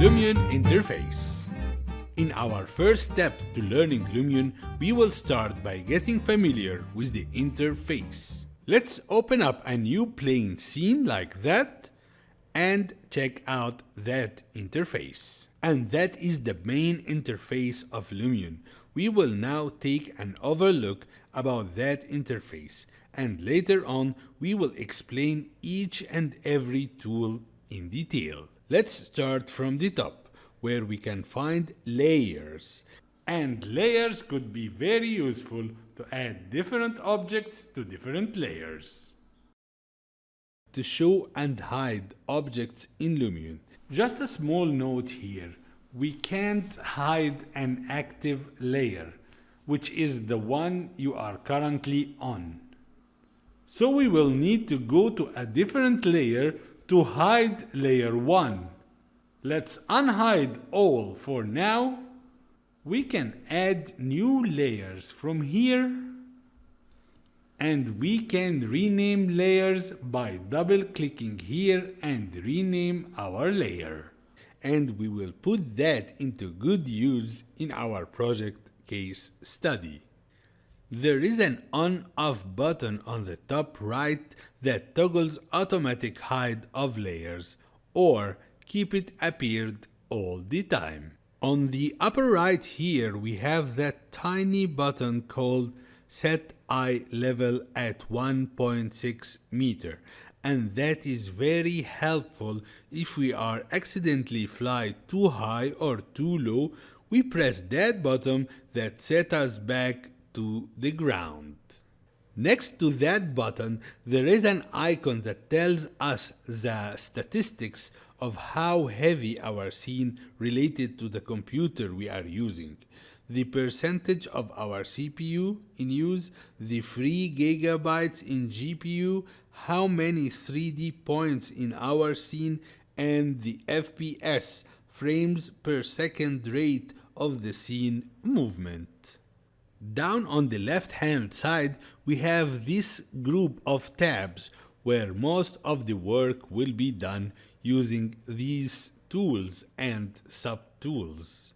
Lumion interface. In our first step to learning Lumion, we will start by getting familiar with the interface. Let's open up a new plain scene like that and check out that interface. And that is the main interface of Lumion. We will now take an overlook about that interface, and later on we will explain each and every tool in detail. Let's start from the top, where we can find layers. And layers could be very useful to add different objects to different layers. To show and hide objects in Lumion. Just a small note here. We can't hide an active layer, which is the one you are currently on. So we will need to go to a different layer to hide layer 1. Let's unhide all for now. We can add new layers from here, and we can rename layers by double-clicking here and rename our layer. And we will put that into good use in our project case study. There is an on-off button on the top right that toggles automatic hide of layers or keep it appeared all the time. On the upper right here we have that tiny button called Set Eye Level at 1.6 meter. And that is very helpful if we are accidentally fly too high or too low. We press that button that sets us back to the ground. Next to that button, there is an icon that tells us the statistics of how heavy our scene related to the computer we are using. The percentage of our CPU in use, the free gigabytes in GPU, how many 3D points in our scene, and the FPS, frames per second rate of the scene movement. Down on the left hand side we have this group of tabs where most of the work will be done using these tools and subtools.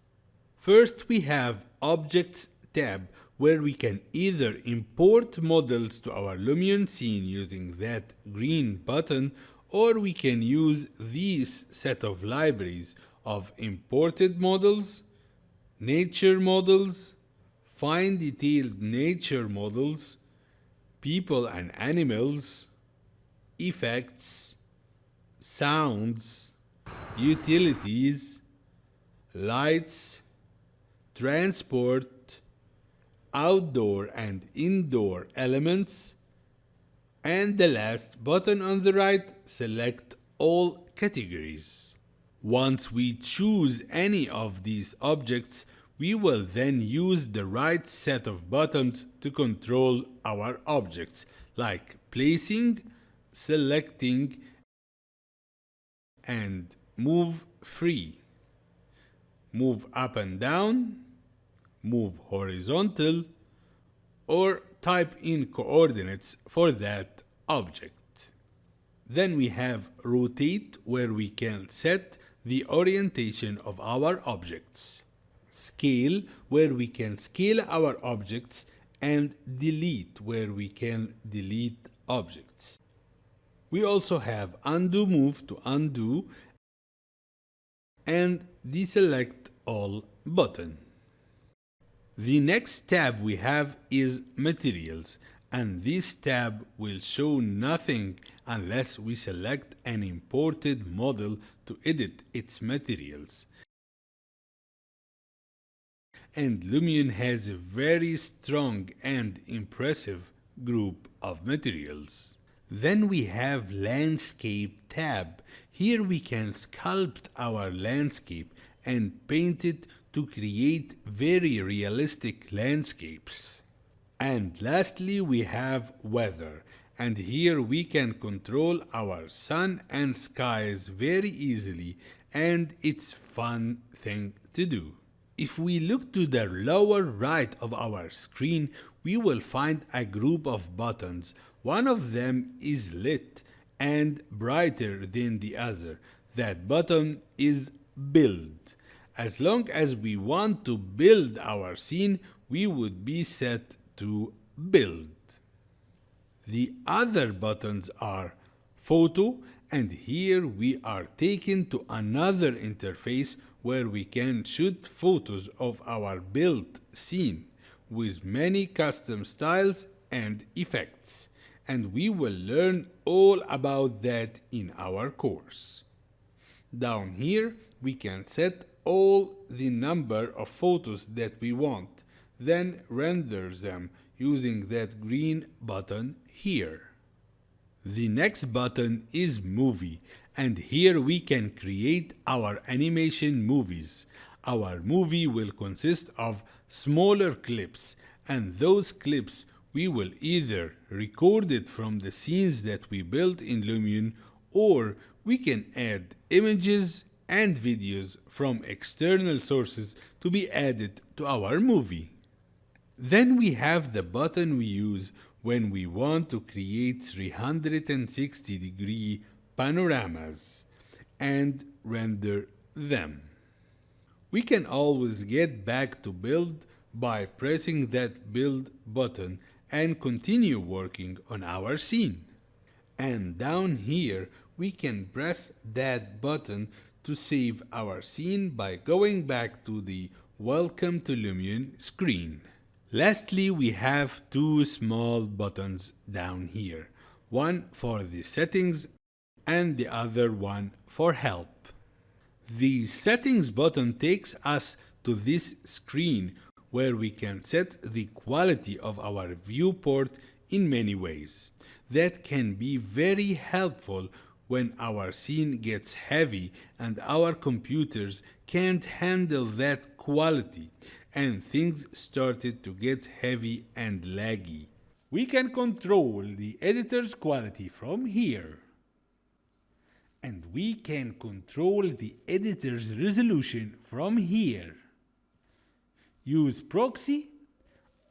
First we have Objects tab, where we can either import models to our Lumion scene using that green button, or we can use these set of libraries of imported models, nature models, fine detailed nature models, people and animals, effects, sounds, utilities, lights, transport, outdoor and indoor elements, and the last button on the right, select all categories. Once we choose any of these objects, we will then use the right set of buttons to control our objects, like placing, selecting, and move free, move up and down, move horizontal, or type in coordinates for that object. Then we have rotate, where we can set the orientation of our objects. Scale, where we can scale our objects, and delete, where we can delete objects. We also have undo move to undo and deselect all button. The next tab we have is Materials, and this tab will show nothing unless we select an imported model to edit its materials. And Lumion has a very strong and impressive group of materials. Then we have Landscape tab. Here we can sculpt our landscape and paint it to create very realistic landscapes. And lastly we have Weather, and here we can control our sun and skies very easily, and it's fun thing to do. If we look to the lower right of our screen, we will find a group of buttons. One of them is lit and brighter than the other. That button is build. As long as we want to build our scene, we would be set to build. The other buttons are photo, and here we are taken to another interface where we can shoot photos of our built scene with many custom styles and effects, and we will learn all about that in our course. Down here we can set all the number of photos that we want, then render them using that green button here. The next button is Movie, and here we can create our animation movies. Our movie will consist of smaller clips, and those clips we will either record it from the scenes that we built in Lumion, or we can add images and videos from external sources to be added to our movie. Then we have the button we use when we want to create 360-degree panoramas and render them. We can always get back to build by pressing that build button and continue working on our scene. And down here we can press that button to save our scene by going back to the Welcome to Lumion screen. Lastly, we have two small buttons down here, one for the settings and the other one for help. The settings button takes us to this screen where we can set the quality of our viewport in many ways. That can be very helpful when our scene gets heavy and our computers can't handle that quality and things started to get heavy and laggy. We can control the editor's quality from here. And we can control the editor's resolution from here. Use proxy.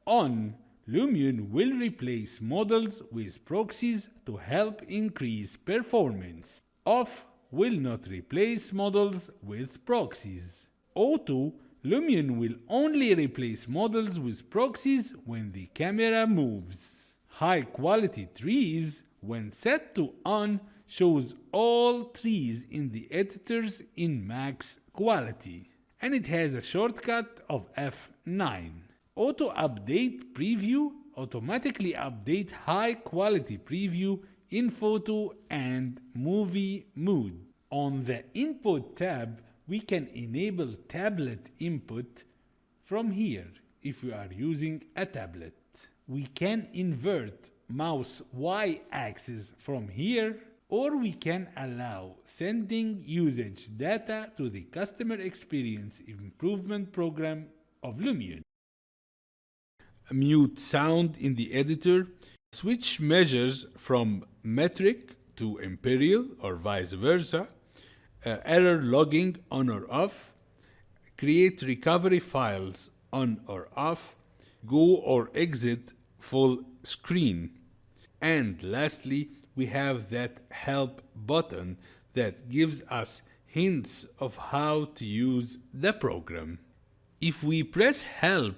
On, Lumion will replace models with proxies to help increase performance. Off will not replace models with proxies. Auto, Lumion will only replace models with proxies when the camera moves. High quality trees, when set to on, shows all trees in the editors in max quality. And it has a shortcut of F9. Auto update preview automatically update high quality preview in photo and movie mode. On the input tab, we can enable tablet input from here if we are using a tablet. We can invert mouse y-axis from here, or we can allow sending usage data to the Customer Experience Improvement Program of Lumion. Mute sound in the editor. Switch measures from metric to imperial or vice versa. Error logging on or off. Create recovery files on or off. Go or exit full screen. And lastly, we have that help button that gives us hints of how to use the program. If we press help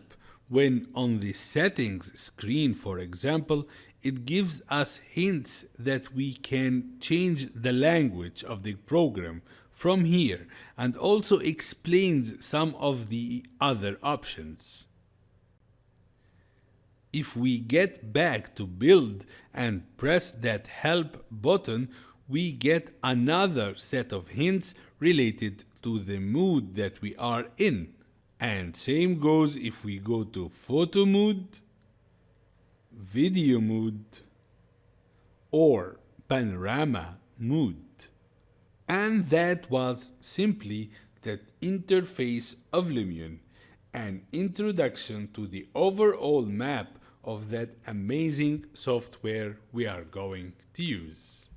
when on the settings screen, for example, it gives us hints that we can change the language of the program from here and also explains some of the other options. If we get back to build and press that help button, we get another set of hints related to the mood that we are in. And same goes if we go to photo mode, video mode, or panorama mode. And that was simply that interface of Lumion, an introduction to the overall map of that amazing software we are going to use.